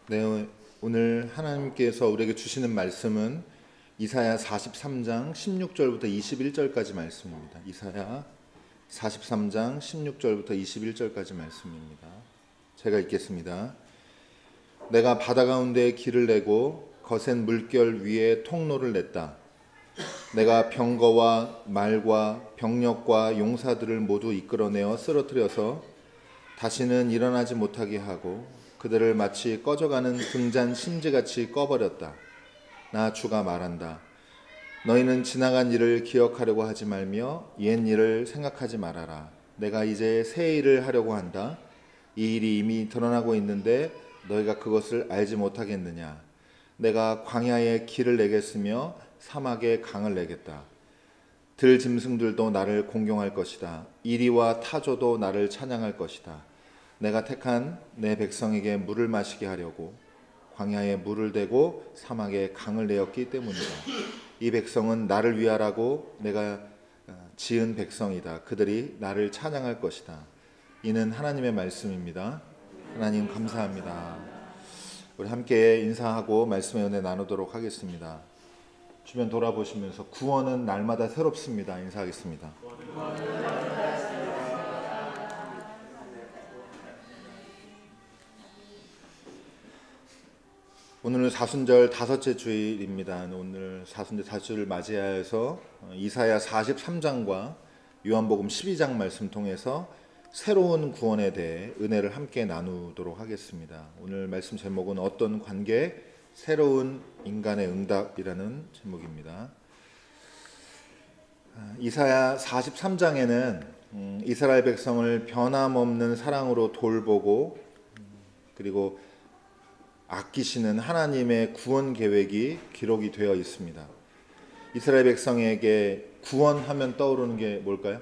네, 오늘 하나님께서 우리에게 주시는 말씀은 이사야 43장 16절부터 21절까지 말씀입니다. 이사야 43장 16절부터 21절까지 말씀입니다. 제가 읽겠습니다. 내가 바다 가운데 길을 내고 거센 물결 위에 통로를 냈다. 내가 병거와 말과 병력과 용사들을 모두 이끌어내어 쓰러뜨려서 다시는 일어나지 못하게 하고 그들을 마치 꺼져가는 등잔 심지같이 꺼버렸다. 나 주가 말한다. 너희는 지나간 일을 기억하려고 하지 말며 옛 일을 생각하지 말아라. 내가 이제 새 일을 하려고 한다. 이 일이 이미 드러나고 있는데 너희가 그것을 알지 못하겠느냐. 내가 광야에 길을 내겠으며 사막에 강을 내겠다. 들 짐승들도 나를 공경할 것이다. 이리와 타조도 나를 찬양할 것이다. 내가 택한 내 백성에게 물을 마시게 하려고 광야에 물을 대고 사막에 강을 내었기 때문이다. 이 백성은 나를 위하라고 내가 지은 백성이다. 그들이 나를 찬양할 것이다. 이는 하나님의 말씀입니다. 하나님 감사합니다. 우리 함께 인사하고 말씀의 은혜 나누도록 하겠습니다. 주변 돌아보시면서 구원은 날마다 새롭습니다. 인사하겠습니다. 오늘은 사순절 다섯째 주일입니다. 오늘 사순절 다섯주를 맞이하여서 이사야 43장과 요한복음 12장 말씀 통해서 새로운 구원에 대해 은혜를 함께 나누도록 하겠습니다. 오늘 말씀 제목은 어떤 관계? 새로운 인간의 응답이라는 제목입니다. 이사야 43장에는 이스라엘 백성을 변함없는 사랑으로 돌보고 그리고 아끼시는 하나님의 구원 계획이 기록이 되어 있습니다. 이스라엘 백성에게 구원하면 떠오르는 게 뭘까요?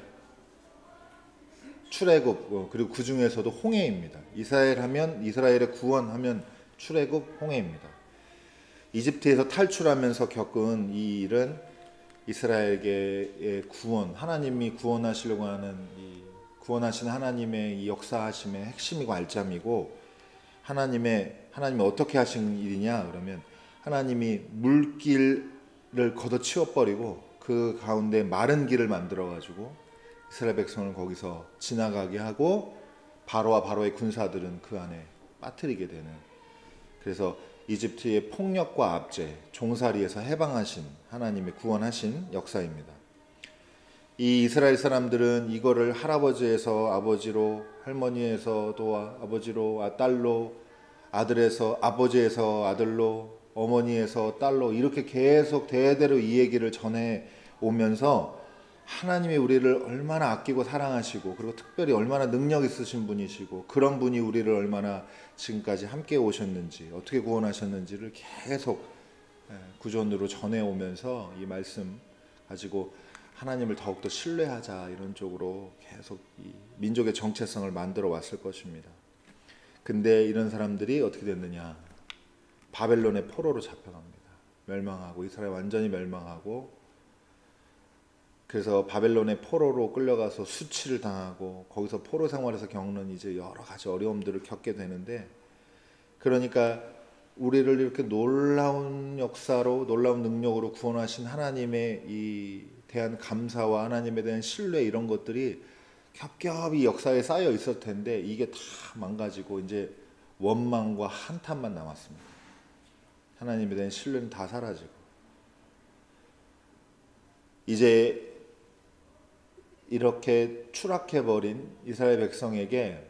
출애굽, 그리고 그 중에서도 홍해입니다. 이스라엘의 구원하면 출애굽, 홍해입니다. 이집트에서 탈출하면서 겪은 이 일은 이스라엘의 구원, 하나님이 구원하시려고 하는 구원하신 하나님의 이 역사하심의 핵심이고 알짜미고, 하나님이 어떻게 하신 일이냐 그러면 하나님이 물길을 걷어치워버리고 그 가운데 마른 길을 만들어가지고 이스라엘 백성을 거기서 지나가게 하고 바로와 바로의 군사들은 그 안에 빠뜨리게 되는, 그래서 이집트의 폭력과 압제, 종살이에서 해방하신 하나님의 구원하신 역사입니다. 이 이스라엘 사람들은 이거를 할아버지에서 아버지로, 할머니에서 또 아버지로, 딸로, 아들에서 아버지에서 아들로, 어머니에서 딸로 이렇게 계속 대대로 이 얘기를 전해 오면서 하나님이 우리를 얼마나 아끼고 사랑하시고 그리고 특별히 얼마나 능력 있으신 분이시고 그런 분이 우리를 얼마나 지금까지 함께 오셨는지 어떻게 구원하셨는지를 계속 구전으로 전해오면서 이 말씀 가지고 하나님을 더욱더 신뢰하자 이런 쪽으로 계속 이 민족의 정체성을 만들어 왔을 것입니다. 근데 이런 사람들이 어떻게 됐느냐, 바벨론의 포로로 잡혀갑니다. 멸망하고 이스라엘 완전히 멸망하고, 그래서 바벨론의 포로로 끌려가서 수치를 당하고 거기서 포로 생활에서 겪는 이제 여러 가지 어려움들을 겪게 되는데, 그러니까 우리를 이렇게 놀라운 역사로 놀라운 능력으로 구원하신 하나님의 이 대한 감사와 하나님에 대한 신뢰 이런 것들이 겹겹이 역사에 쌓여 있을 텐데 이게 다 망가지고 이제 원망과 한탄만 남았습니다. 하나님에 대한 신뢰는 다 사라지고 이제 이렇게 추락해버린 이스라엘 백성에게,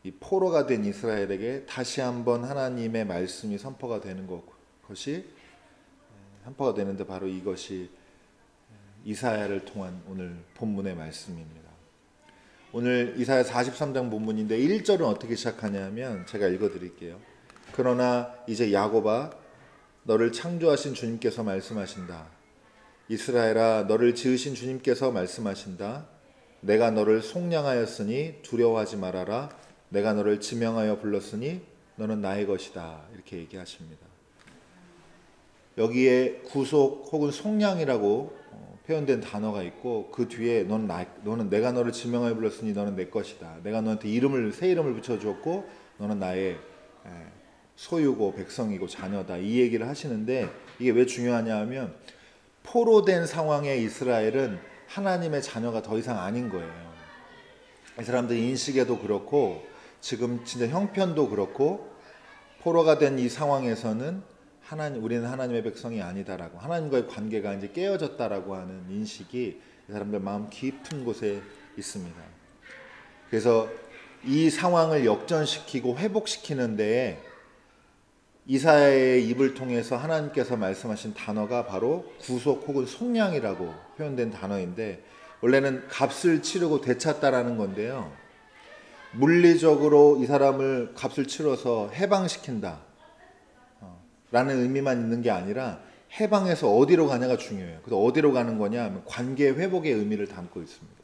이 포로가 된 이스라엘에게 다시 한번 하나님의 말씀이 선포가 되는 것이 선포가 되는데 바로 이것이 이사야를 통한 오늘 본문의 말씀입니다. 오늘 이사야 43장 본문인데 1절은 어떻게 시작하냐면 제가 읽어드릴게요. 그러나 이제 야곱아, 너를 창조하신 주님께서 말씀하신다. 이스라엘아, 너를 지으신 주님께서 말씀하신다. 내가 너를 속량하였으니 두려워하지 말아라. 내가 너를 지명하여 불렀으니 너는 나의 것이다. 이렇게 얘기하십니다. 여기에 구속 혹은 속량이라고 표현된 단어가 있고 그 뒤에 너는 내가 너를 지명하여 불렀으니 너는 내 것이다. 내가 너한테 새 이름을 붙여주었고 너는 나의 소유고 백성이고 자녀다 이 얘기를 하시는데, 이게 왜 중요하냐 하면 포로된 상황의 이스라엘은 하나님의 자녀가 더 이상 아닌 거예요. 이 사람들 인식에도 그렇고 지금 진짜 형편도 그렇고 포로가 된 이 상황에서는 우리는 하나님의 백성이 아니다라고, 하나님과의 관계가 이제 깨어졌다라고 하는 인식이 이 사람들 마음 깊은 곳에 있습니다. 그래서 이 상황을 역전시키고 회복시키는 데에 이사야의 입을 통해서 하나님께서 말씀하신 단어가 바로 구속 혹은 속량이라고 표현된 단어인데, 원래는 값을 치르고 되찾다라는 건데요, 물리적으로 이 사람을 값을 치러서 해방시킨다 라는 의미만 있는 게 아니라 해방해서 어디로 가냐가 중요해요. 그래서 어디로 가는 거냐 하면 관계 회복의 의미를 담고 있습니다.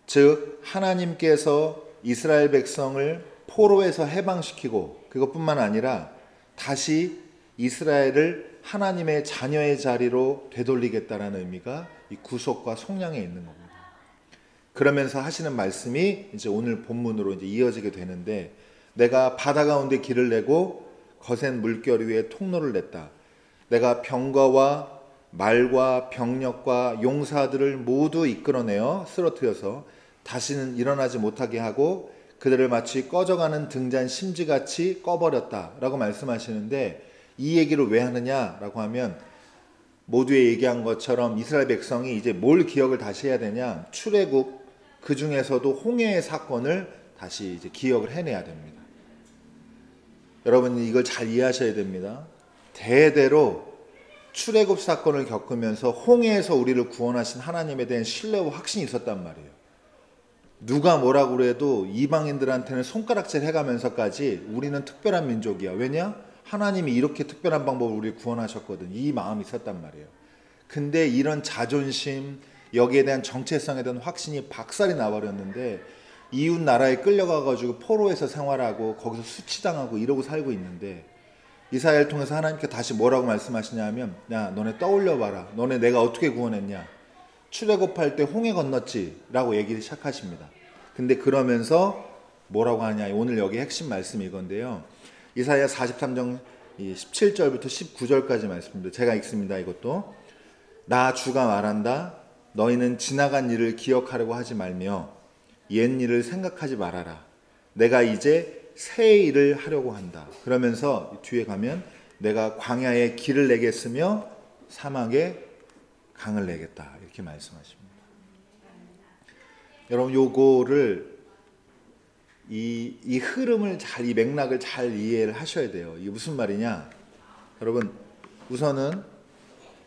즉 하나님께서 이스라엘 백성을 포로에서 해방시키고 그것뿐만 아니라 다시 이스라엘을 하나님의 자녀의 자리로 되돌리겠다라는 의미가 이 구속과 속량에 있는 겁니다. 그러면서 하시는 말씀이 이제 오늘 본문으로 이제 이어지게 되는데, 내가 바다 가운데 길을 내고 거센 물결 위에 통로를 냈다. 내가 병거와 말과 병력과 용사들을 모두 이끌어내어 쓰러뜨려서 다시는 일어나지 못하게 하고 그들을 마치 꺼져가는 등잔 심지같이 꺼버렸다라고 말씀하시는데, 이 얘기를 왜 하느냐라고 하면 모두에 얘기한 것처럼 이스라엘 백성이 이제 뭘 기억을 다시 해야 되냐, 출애굽 그 중에서도 홍해의 사건을 다시 이제 기억을 해내야 됩니다. 여러분 이걸 잘 이해하셔야 됩니다. 대대로 출애굽 사건을 겪으면서 홍해에서 우리를 구원하신 하나님에 대한 신뢰와 확신이 있었단 말이에요. 누가 뭐라고 그래도 이방인들한테는 손가락질 해가면서까지 우리는 특별한 민족이야. 왜냐? 하나님이 이렇게 특별한 방법으로 우리를 구원하셨거든. 이 마음이 있었단 말이에요. 근데 이런 자존심, 여기에 대한 정체성에 대한 확신이 박살이 나버렸는데, 이웃 나라에 끌려가가지고 포로에서 생활하고 거기서 수치당하고 이러고 살고 있는데, 이사야를 통해서 하나님께 다시 뭐라고 말씀하시냐면, 야 너네 떠올려봐라. 너네 내가 어떻게 구원했냐. 출애굽할 때 홍해 건넜지 라고 얘기를 시작하십니다. 근데 그러면서 뭐라고 하냐, 오늘 여기 핵심 말씀이 이건데요, 이사야 43장 17절부터 19절까지 말씀입니다. 제가 읽습니다. 이것도 나 주가 말한다. 너희는 지나간 일을 기억하려고 하지 말며 옛 일을 생각하지 말아라. 내가 이제 새 일을 하려고 한다. 그러면서 뒤에 가면 내가 광야에 길을 내겠으며 사막에 강을 내겠다. 이렇게 말씀하십니다. 여러분 요거를 이 흐름을 잘, 이 맥락을 잘 이해를 하셔야 돼요. 이게 무슨 말이냐? 여러분 우선은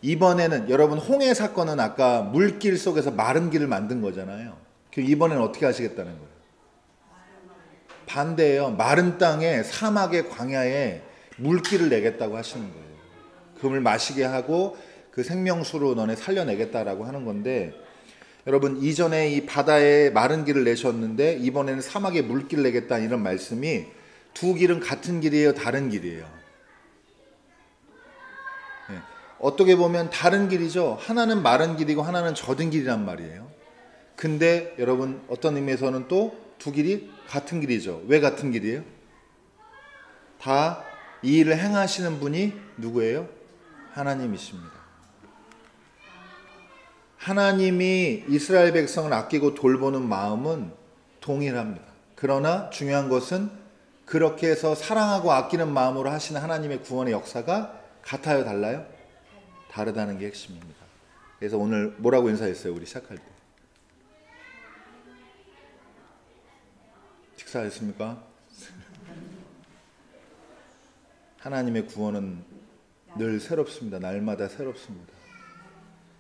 이번에는 여러분 홍해 사건은 아까 물길 속에서 마른 길을 만든 거잖아요. 그럼 이번에는 어떻게 하시겠다는 거예요? 반대예요. 마른 땅에 사막의 광야에 물길을 내겠다고 하시는 거예요. 금을 마시게 하고 그 생명수로 너네 살려내겠다라고 하는 건데, 여러분 이전에 이 바다에 마른 길을 내셨는데 이번에는 사막에 물길을 내겠다, 이런 말씀이 두 길은 같은 길이에요, 다른 길이에요? 네. 어떻게 보면 다른 길이죠. 하나는 마른 길이고 하나는 젖은 길이란 말이에요. 근데 여러분 어떤 의미에서는 또 두 길이 같은 길이죠. 왜 같은 길이에요? 다 이 일을 행하시는 분이 누구예요? 하나님이십니다. 하나님이 이스라엘 백성을 아끼고 돌보는 마음은 동일합니다. 그러나 중요한 것은 그렇게 해서 사랑하고 아끼는 마음으로 하시는 하나님의 구원의 역사가 같아요, 달라요? 다르다는 게 핵심입니다. 그래서 오늘 뭐라고 인사했어요? 우리 시작할 때 식사하셨습니까? 하나님의 구원은 늘 새롭습니다. 날마다 새롭습니다.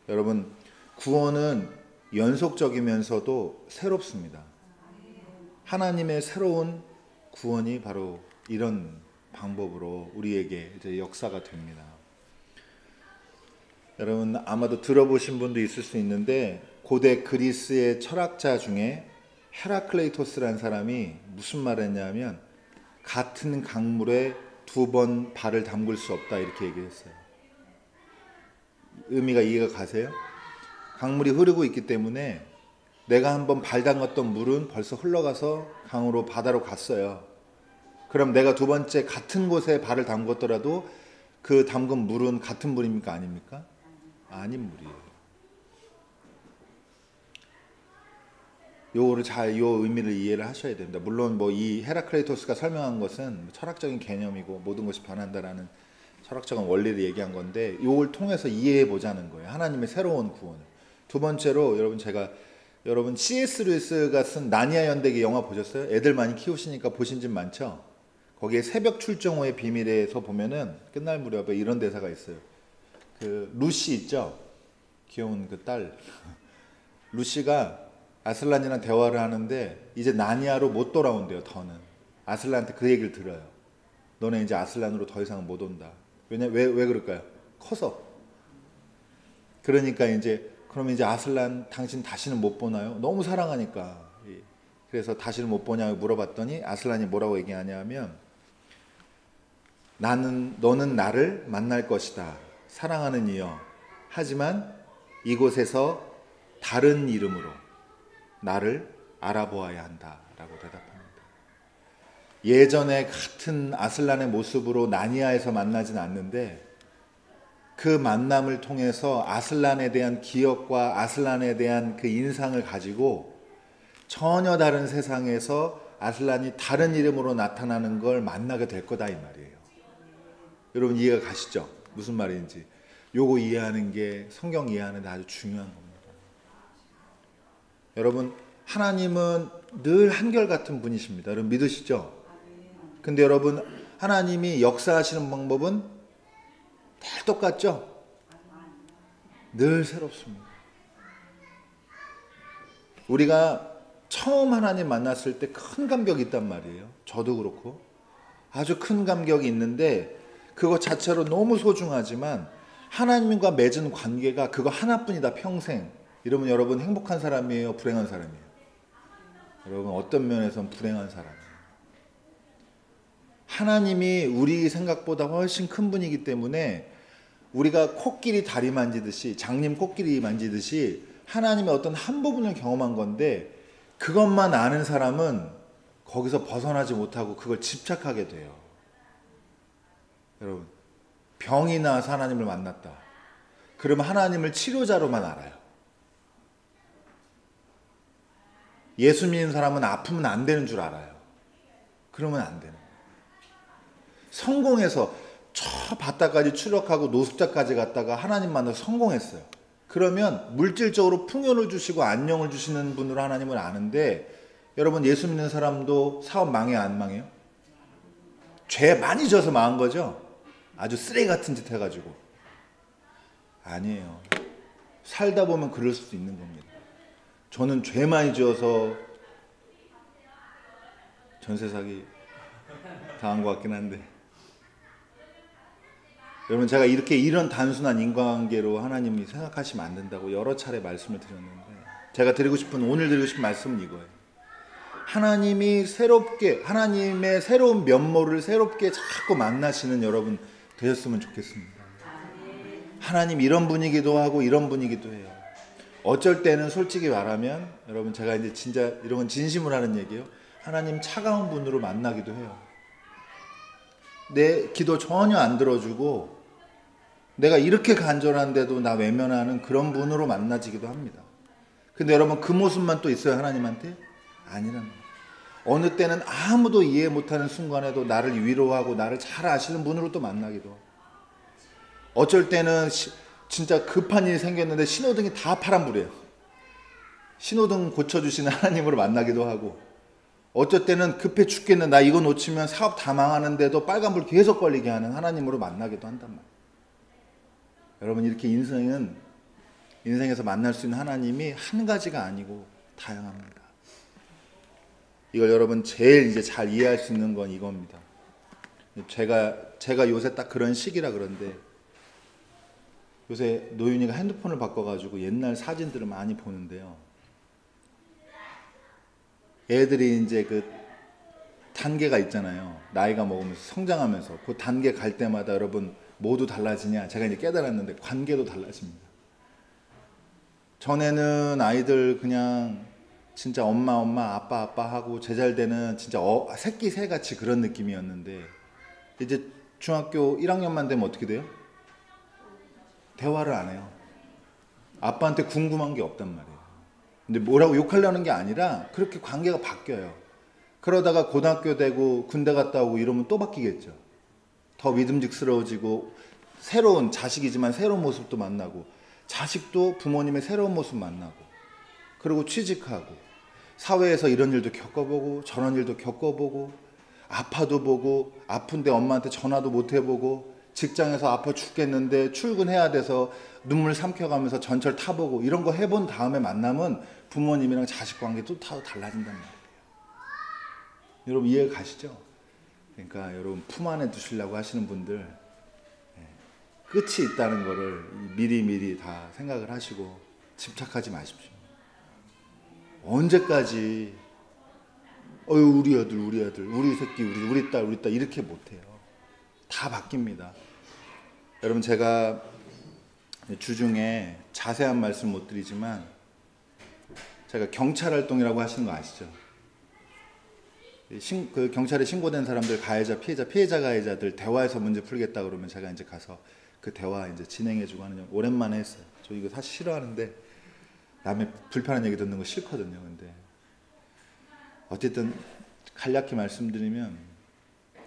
여러분 구원은 연속적이면서도 새롭습니다. 하나님의 새로운 구원이 바로 이런 방법으로 우리에게 이제 역사가 됩니다. 여러분 아마도 들어보신 분도 있을 수 있는데, 고대 그리스의 철학자 중에 헤라클레이토스라는 사람이 무슨 말을 했냐면, 같은 강물에 두 번 발을 담글 수 없다, 이렇게 얘기했어요. 의미가 이해가 가세요? 강물이 흐르고 있기 때문에 내가 한번 발 담갔던 물은 벌써 흘러가서 강으로, 바다로 갔어요. 그럼 내가 두 번째 같은 곳에 발을 담궜더라도 그 담근 물은 같은 물입니까? 아닙니까? 아닌 물이에요. 요거를 요 의미를 이해를 하셔야 됩니다. 물론 뭐 이 헤라클레이토스가 설명한 것은 철학적인 개념이고 모든 것이 변한다라는 철학적인 원리를 얘기한 건데 요걸 통해서 이해해 보자는 거예요. 하나님의 새로운 구원을. 두 번째로 여러분 C.S. 루이스가 쓴 나니아 연대기 영화 보셨어요? 애들 많이 키우시니까 보신 집 많죠? 거기에 새벽 출정 후의 비밀에서 보면은 끝날 무렵에 이런 대사가 있어요. 그 루시 있죠? 귀여운 그 딸. 루시가 아슬란이랑 대화를 하는데 이제 나니아로 못 돌아온대요. 더는 아슬란한테 그 얘기를 들어요. 너네 이제 아슬란으로 더 이상 못 온다. 왜 그럴까요? 커서. 그러니까 그러면 이제 아슬란 당신 다시는 못 보나요? 너무 사랑하니까. 그래서 다시는 못 보냐고 물어봤더니 아슬란이 뭐라고 얘기하냐면 너는 나를 만날 것이다. 사랑하는 이여. 하지만 이곳에서 다른 이름으로 나를 알아보아야 한다라고 대답합니다. 예전에 같은 아슬란의 모습으로 나니아에서 만나진 않는데 그 만남을 통해서 아슬란에 대한 기억과 아슬란에 대한 그 인상을 가지고 전혀 다른 세상에서 아슬란이 다른 이름으로 나타나는 걸 만나게 될 거다 이 말이에요. 여러분 이해가 가시죠? 무슨 말인지. 요거 이해하는 게 성경 이해하는 데 아주 중요한 겁니다. 여러분 하나님은 늘 한결같은 분이십니다. 여러분 믿으시죠? 근데 여러분 하나님이 역사하시는 방법은 다 똑같죠? 늘 새롭습니다. 우리가 처음 하나님 만났을 때 큰 감격이 있단 말이에요. 저도 그렇고 아주 큰 감격이 있는데 그것 자체로 너무 소중하지만 하나님과 맺은 관계가 그거 하나뿐이다 평생. 이러면 여러분 행복한 사람이에요? 불행한 사람이에요? 여러분 어떤 면에서는 불행한 사람이에요. 하나님이 우리 생각보다 훨씬 큰 분이기 때문에 우리가 코끼리 다리 만지듯이 장님 코끼리 만지듯이 하나님의 어떤 한 부분을 경험한 건데 그것만 아는 사람은 거기서 벗어나지 못하고 그걸 집착하게 돼요. 여러분 병이 나서 하나님을 만났다. 그러면 하나님을 치료자로만 알아요. 예수 믿는 사람은 아프면 안 되는 줄 알아요. 그러면 안 되는 거예요. 성공해서 저 바다까지 추락하고 노숙자까지 갔다가 하나님 만나서 성공했어요. 그러면 물질적으로 풍요를 주시고 안녕을 주시는 분으로 하나님을 아는데 여러분 예수 믿는 사람도 사업 망해요? 안 망해요? 죄 많이 져서 망한 거죠? 아주 쓰레기 같은 짓 해가지고. 아니에요. 살다 보면 그럴 수도 있는 겁니다. 저는 죄 많이 지어서 전세 사기 당한 것 같긴 한데 여러분 제가 이런 단순한 인간관계로 하나님이 생각하시면 안 된다고 여러 차례 말씀을 드렸는데 제가 오늘 드리고 싶은 말씀은 이거예요. 하나님이 하나님의 새로운 면모를 새롭게 자꾸 만나시는 여러분 되셨으면 좋겠습니다. 하나님 이런 분이기도 하고 이런 분이기도 해요. 어쩔 때는 솔직히 말하면 여러분 제가 이제 진짜 이런 건 진심으로 하는 얘기예요. 하나님 차가운 분으로 만나기도 해요. 내 기도 전혀 안 들어주고 내가 이렇게 간절한데도 나 외면하는 그런 분으로 만나지기도 합니다. 근데 여러분 그 모습만 또 있어요 하나님한테? 아니란 말이에요. 어느 때는 아무도 이해 못하는 순간에도 나를 위로하고 나를 잘 아시는 분으로 또 만나기도 하고 어쩔 때는 진짜 급한 일이 생겼는데 신호등이 다 파란불이에요. 신호등 고쳐주시는 하나님으로 만나기도 하고 어쩔 때는 급해 죽겠는 나 이거 놓치면 사업 다 망하는데도 빨간불 계속 걸리게 하는 하나님으로 만나기도 한단 말이에요. 여러분 이렇게 인생에서 만날 수 있는 하나님이 한 가지가 아니고 다양합니다. 이걸 여러분 제일 이제 잘 이해할 수 있는 건 이겁니다. 제가 요새 딱 그런 시기라 그런데 요새 노윤이가 핸드폰을 바꿔가지고 옛날 사진들을 많이 보는데요. 애들이 이제 그 단계가 있잖아요. 나이가 먹으면서 성장하면서 그 단계 갈 때마다 여러분 모두 달라지냐? 제가 이제 깨달았는데 관계도 달라집니다. 전에는 아이들 그냥 진짜 엄마 엄마 아빠 아빠 하고 제잘되는 진짜 새끼 새같이 그런 느낌이었는데 이제 중학교 1학년만 되면 어떻게 돼요? 대화를 안 해요. 아빠한테 궁금한 게 없단 말이에요. 근데 뭐라고 욕하려는 게 아니라 그렇게 관계가 바뀌어요. 그러다가 고등학교 되고 군대 갔다 오고 이러면 또 바뀌겠죠. 더 믿음직스러워지고 새로운 자식이지만 새로운 모습도 만나고 자식도 부모님의 새로운 모습 만나고 그리고 취직하고 사회에서 이런 일도 겪어보고 저런 일도 겪어보고 아파도 보고 아픈데 엄마한테 전화도 못 해보고 직장에서 아파 죽겠는데 출근해야 돼서 눈물 삼켜가면서 전철 타보고 이런 거 해본 다음에 만나면 부모님이랑 자식 관계도 다 달라진단 말이에요. 여러분 이해 가시죠? 그러니까 여러분 품 안에 두시려고 하시는 분들 끝이 있다는 거를 미리미리 다 생각을 하시고 집착하지 마십시오. 언제까지 우리 아들 우리 새끼 우리 딸 이렇게 못해요. 다 바뀝니다. 여러분 제가 주중에 자세한 말씀 못 드리지만 제가 경찰 활동이라고 하시는 거 아시죠? 그 경찰에 신고된 사람들 가해자 피해자 가해자들 대화해서 문제 풀겠다 그러면 제가 이제 가서 그 대화 이제 진행해주고 하는 오랜만에 했어요. 저 이거 사실 싫어하는데 남의 불편한 얘기 듣는 거 싫거든요. 근데 어쨌든 간략히 말씀드리면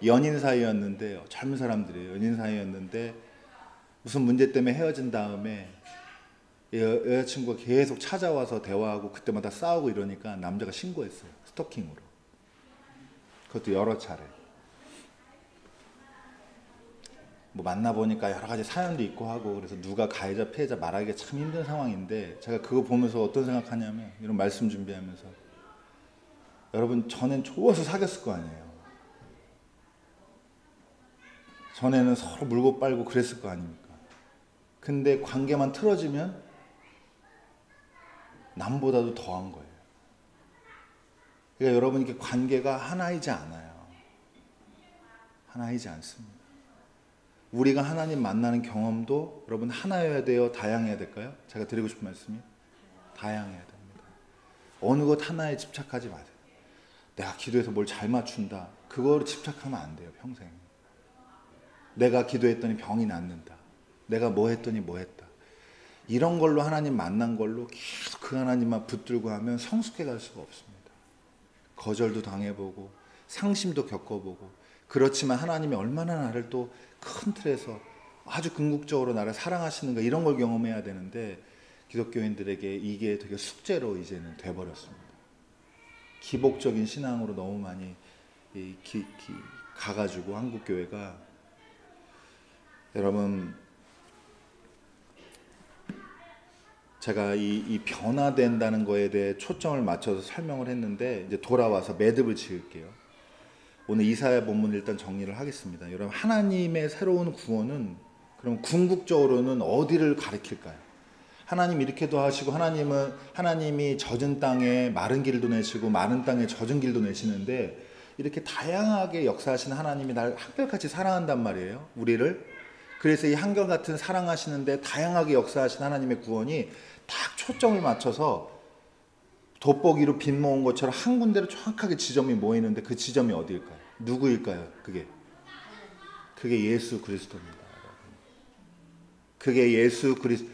연인 사이였는데 젊은 사람들이에요. 연인 사이였는데 무슨 문제 때문에 헤어진 다음에 여자친구가 계속 찾아와서 대화하고 그때마다 싸우고 이러니까 남자가 신고했어요. 스토킹으로. 그것도 여러 차례. 뭐 만나보니까 여러 가지 사연도 있고 하고 그래서 누가 가해자 피해자 말하기가 참 힘든 상황인데 제가 그거 보면서 어떤 생각하냐면 이런 말씀 준비하면서 여러분 전엔 좋아서 사귀었을 거 아니에요. 전에는 서로 물고 빨고 그랬을 거 아닙니까? 근데 관계만 틀어지면 남보다도 더한 거예요. 그러니까 여러분 이렇게 관계가 하나이지 않아요. 하나이지 않습니다. 우리가 하나님 만나는 경험도 여러분 하나여야 돼요? 다양해야 될까요? 제가 드리고 싶은 말씀이 다양해야 됩니다. 어느 것 하나에 집착하지 마세요. 내가 기도해서 뭘 잘 맞춘다. 그거를 집착하면 안 돼요. 평생. 내가 기도했더니 병이 낫는다. 내가 뭐 했더니 뭐 했다. 이런 걸로 하나님 만난 걸로 계속 그 하나님만 붙들고 하면 성숙해 갈 수가 없습니다. 거절도 당해보고 상심도 겪어보고 그렇지만 하나님이 얼마나 나를 또 큰 틀에서 아주 궁극적으로 나를 사랑하시는가 이런 걸 경험해야 되는데 기독교인들에게 이게 되게 숙제로 이제는 돼버렸습니다. 기복적인 신앙으로 너무 많이 가가지고 한국교회가 여러분 제가 이 변화된다는 거에 대해 초점을 맞춰서 설명을 했는데 이제 돌아와서 매듭을 지을게요. 오늘 이사야 본문 일단 정리를 하겠습니다. 여러분 하나님의 새로운 구원은 그럼 궁극적으로는 어디를 가리킬까요? 하나님 이렇게도 하시고 하나님이 젖은 땅에 마른 길도 내시고 마른 땅에 젖은 길도 내시는데 이렇게 다양하게 역사하시는 하나님이 날 한결같이 사랑한단 말이에요. 우리를. 그래서 이 한결같은 사랑하시는데 다양하게 역사하신 하나님의 구원이 딱 초점을 맞춰서 돋보기로 빗 모은 것처럼 한 군데로 정확하게 지점이 모이는데 그 지점이 어디일까요? 누구일까요? 그게 예수 그리스도입니다. 그게 예수 그리스도.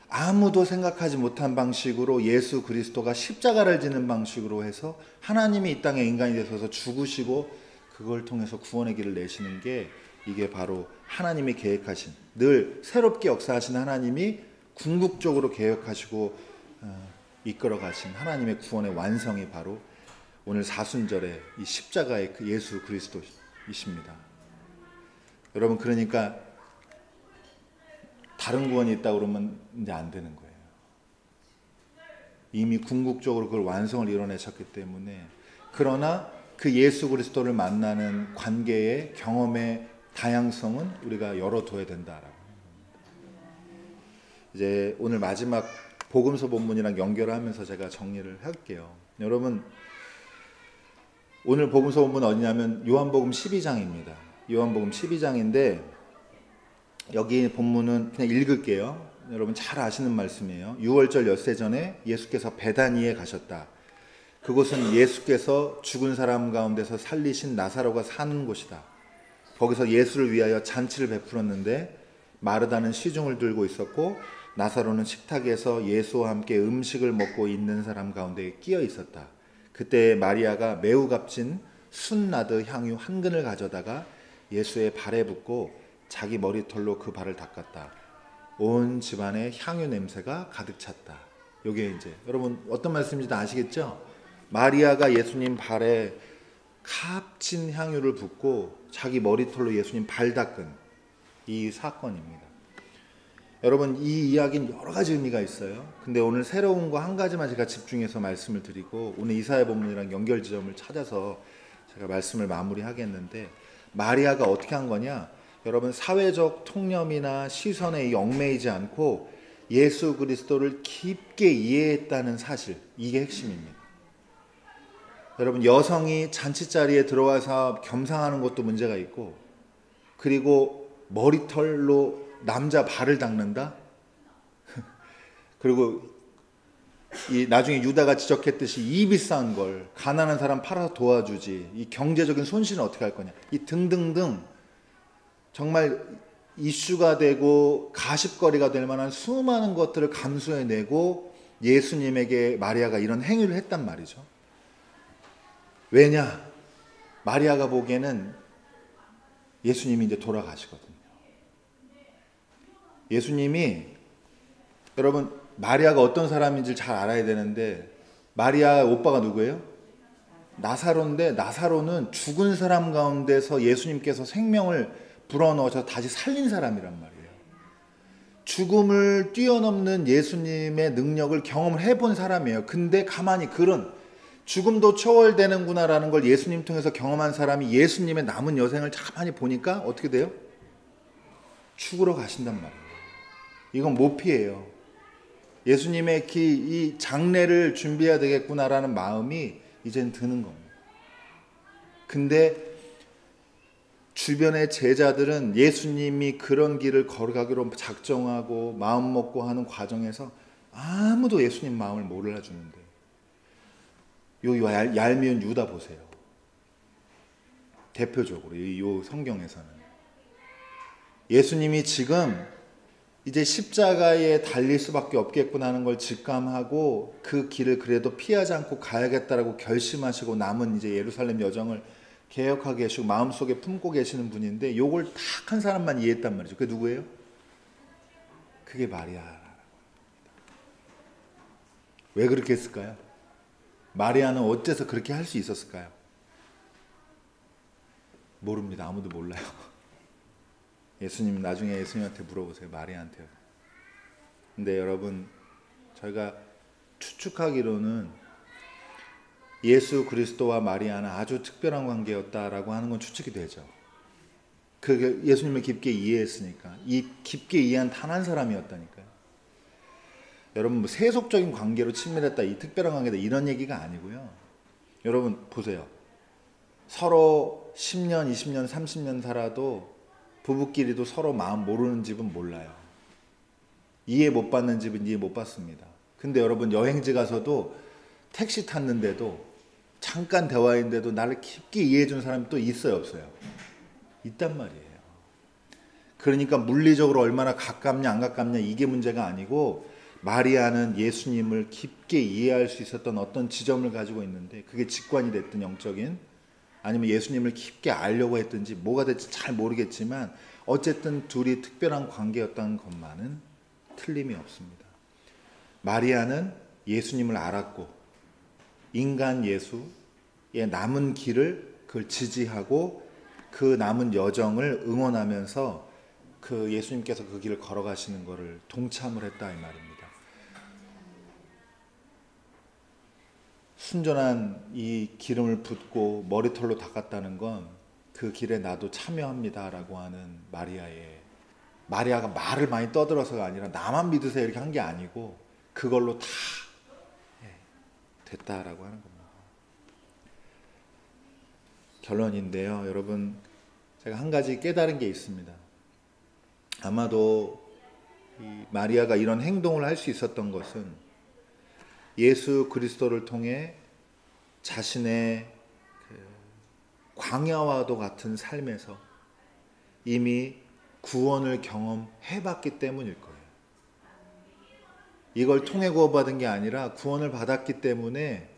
아무도 생각하지 못한 방식으로 예수 그리스도가 십자가를 지는 방식으로 해서 하나님이 이 땅에 인간이 되셔서 죽으시고 그걸 통해서 구원의 길을 내시는 게 이게 바로 하나님이 계획하신 늘 새롭게 역사하신 하나님이 궁극적으로 계획하시고 이끌어 가신 하나님의 구원의 완성이 바로 오늘 사순절의 이 십자가의 그 예수 그리스도이십니다. 여러분 그러니까 다른 구원이 있다고 그러면 이제 안 되는 거예요. 이미 궁극적으로 그걸 완성을 이뤄내셨기 때문에 그러나 그 예수 그리스도를 만나는 관계의 경험의 다양성은 우리가 열어둬야 된다라고. 이제 오늘 마지막 복음서 본문이랑 연결하면서 제가 정리를 할게요. 여러분 오늘 복음서 본문 어디냐면 요한복음 12장입니다. 요한복음 12장인데 여기 본문은 그냥 읽을게요. 여러분 잘 아시는 말씀이에요. 6월절 엿새 전에 예수께서 베다니에 가셨다. 그곳은 예수께서 죽은 사람 가운데서 살리신 나사로가 사는 곳이다. 거기서 예수를 위하여 잔치를 베풀었는데 마르다는 시중을 들고 있었고 나사로는 식탁에서 예수와 함께 음식을 먹고 있는 사람 가운데 끼어 있었다. 그때 마리아가 매우 값진 순나드 향유 한 근을 가져다가 예수의 발에 붓고 자기 머리털로 그 발을 닦았다. 온 집안에 향유 냄새가 가득 찼다. 이게 이제 여러분 어떤 말씀인지 다 아시겠죠? 마리아가 예수님 발에 값진 향유를 붓고 자기 머리털로 예수님 발 닦은 이 사건입니다. 여러분 이 이야기는 여러 가지 의미가 있어요. 근데 오늘 새로운 거 한 가지만 제가 집중해서 말씀을 드리고 오늘 이사야 본문이랑 연결 지점을 찾아서 제가 말씀을 마무리하겠는데, 마리아가 어떻게 한 거냐? 여러분 사회적 통념이나 시선에 얽매이지 않고 예수 그리스도를 깊게 이해했다는 사실, 이게 핵심입니다. 여러분 여성이 잔치자리에 들어와서 겸상하는 것도 문제가 있고, 그리고 머리털로 남자 발을 닦는다? 그리고 이 나중에 유다가 지적했듯이 이 비싼 걸 가난한 사람 팔아서 도와주지, 이 경제적인 손실은 어떻게 할 거냐, 이 등등등 정말 이슈가 되고 가십거리가 될 만한 수많은 것들을 감수해내고 예수님에게 마리아가 이런 행위를 했단 말이죠. 왜냐? 마리아가 보기에는 예수님이 이제 돌아가시거든요. 예수님이, 여러분 마리아가 어떤 사람인지 잘 알아야 되는데, 마리아 오빠가 누구예요? 나사로인데, 나사로는 죽은 사람 가운데서 예수님께서 생명을 불어넣어서 다시 살린 사람이란 말이에요. 죽음을 뛰어넘는 예수님의 능력을 경험을 해본 사람이에요. 근데 가만히 그런 죽음도 초월되는구나라는 걸 예수님 통해서 경험한 사람이 예수님의 남은 여생을 가만히 보니까 어떻게 돼요? 죽으러 가신단 말이에요. 이건 못 피해요. 예수님의 이 장례를 준비해야 되겠구나라는 마음이 이젠 드는 겁니다. 근데 주변의 제자들은 예수님이 그런 길을 걸어가기로 작정하고 마음 먹고 하는 과정에서 아무도 예수님 마음을 몰라주는데, 요 얄미운 유다 보세요. 대표적으로 이 성경에서는 예수님이 지금 이제 십자가에 달릴 수밖에 없겠구나 하는 걸 직감하고 그 길을 그래도 피하지 않고 가야겠다라고 결심하시고 남은 이제 예루살렘 여정을 개혁하고 계시고 마음속에 품고 계시는 분인데, 요걸 딱 한 사람만 이해했단 말이죠. 그게 누구예요? 그게 마리아. 왜 그렇게 했을까요? 마리아는 어째서 그렇게 할 수 있었을까요? 모릅니다. 아무도 몰라요. 예수님 나중에 예수님한테 물어보세요. 마리아한테요. 근데 여러분 저희가 추측하기로는 예수 그리스도와 마리아는 아주 특별한 관계였다라고 하는 건 추측이 되죠. 그게 예수님을 깊게 이해했으니까. 이 깊게 이해한 단 한 사람이었다니까요. 여러분 뭐 세속적인 관계로 친밀했다, 이 특별한 관계다, 이런 얘기가 아니고요. 여러분 보세요. 서로 10년, 20년, 30년 살아도 부부끼리도 서로 마음 모르는 집은 몰라요. 이해 못 받는 집은 이해 못 받습니다. 근데 여러분 여행지 가서도 택시 탔는데도 잠깐 대화인데도 나를 깊게 이해해 준 사람이 또 있어요, 없어요? 있단 말이에요. 그러니까 물리적으로 얼마나 가깝냐 안 가깝냐 이게 문제가 아니고, 마리아는 예수님을 깊게 이해할 수 있었던 어떤 지점을 가지고 있는데, 그게 직관이 됐든 영적인, 아니면 예수님을 깊게 알려고 했든지 뭐가 됐지 잘 모르겠지만 어쨌든 둘이 특별한 관계였다는 것만은 틀림이 없습니다. 마리아는 예수님을 알았고 인간 예수의 남은 길을 그걸 지지하고 그 남은 여정을 응원하면서 그 예수님께서 그 길을 걸어가시는 것을 동참을 했다 이 말입니다. 순전한 이 기름을 붓고 머리털로 닦았다는 건 그 길에 나도 참여합니다라고 하는 마리아가 말을 많이 떠들어서가 아니라 나만 믿으세요 이렇게 한 게 아니고 그걸로 다 됐다라고 하는 겁니다. 결론인데요, 여러분 제가 한 가지 깨달은 게 있습니다. 아마도 이 마리아가 이런 행동을 할 수 있었던 것은 예수 그리스도를 통해 자신의 광야와도 같은 삶에서 이미 구원을 경험해봤기 때문일 거예요. 이걸 통해 구원받은 게 아니라 구원을 받았기 때문에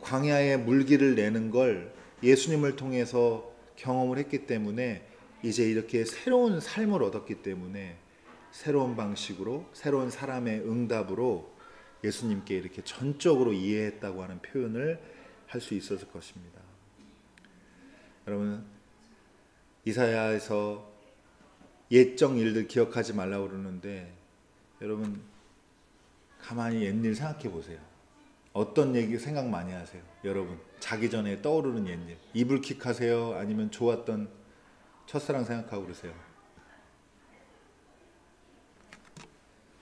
광야의 물기를 내는 걸 예수님을 통해서 경험을 했기 때문에 이제 이렇게 새로운 삶을 얻었기 때문에 새로운 방식으로, 새로운 사람의 응답으로 예수님께 이렇게 전적으로 이해했다고 하는 표현을 할 수 있었을 것입니다. 여러분, 이사야에서 옛적 일들 기억하지 말라고 그러는데, 여러분 가만히 옛일 생각해 보세요. 어떤 얘기 생각 많이 하세요? 여러분 자기 전에 떠오르는 옛일, 이불킥 하세요? 아니면 좋았던 첫사랑 생각하고 그러세요?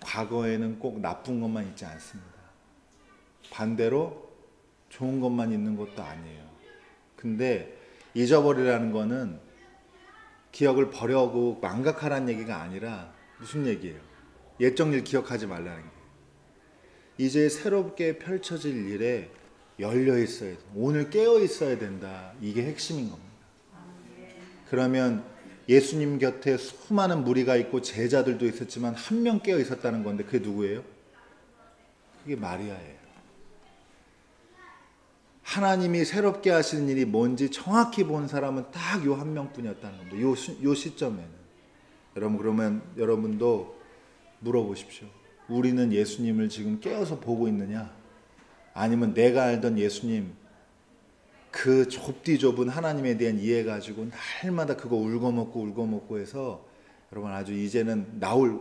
과거에는 꼭 나쁜 것만 있지 않습니다. 반대로 좋은 것만 있는 것도 아니에요. 근데 잊어버리라는 거는 기억을 버려고 망각하라는 얘기가 아니라 무슨 얘기예요? 옛적 일 기억하지 말라는 게, 이제 새롭게 펼쳐질 일에 열려 있어야 돼. 오늘 깨어 있어야 된다. 이게 핵심인 겁니다. 그러면 예수님 곁에 수많은 무리가 있고 제자들도 있었지만 한 명 깨어 있었다는 건데 그게 누구예요? 그게 마리아예요. 하나님이 새롭게 하시는 일이 뭔지 정확히 본 사람은 딱 요 한 명뿐이었다는 겁니다. 요 시점에는. 여러분, 그러면 여러분도 물어보십시오. 우리는 예수님을 지금 깨어서 보고 있느냐? 아니면 내가 알던 예수님, 그 좁디 좁은 하나님에 대한 이해 가지고 날마다 그거 울고먹고 해서 여러분 아주 이제는 나올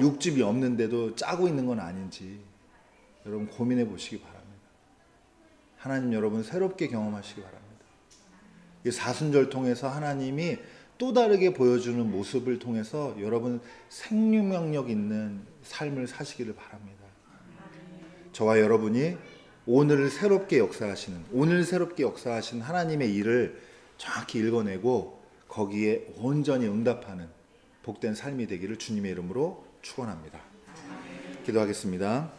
육즙이 없는데도 짜고 있는 건 아닌지 여러분 고민해 보시기 바랍니다. 하나님 여러분 새롭게 경험하시기 바랍니다. 이 사순절 통해서 하나님이 또 다르게 보여주는 모습을 통해서 여러분 생명력 있는 삶을 사시기를 바랍니다. 저와 여러분이 오늘 새롭게 역사하신 하나님의 일을 정확히 읽어내고 거기에 온전히 응답하는 복된 삶이 되기를 주님의 이름으로 축원합니다. 기도하겠습니다.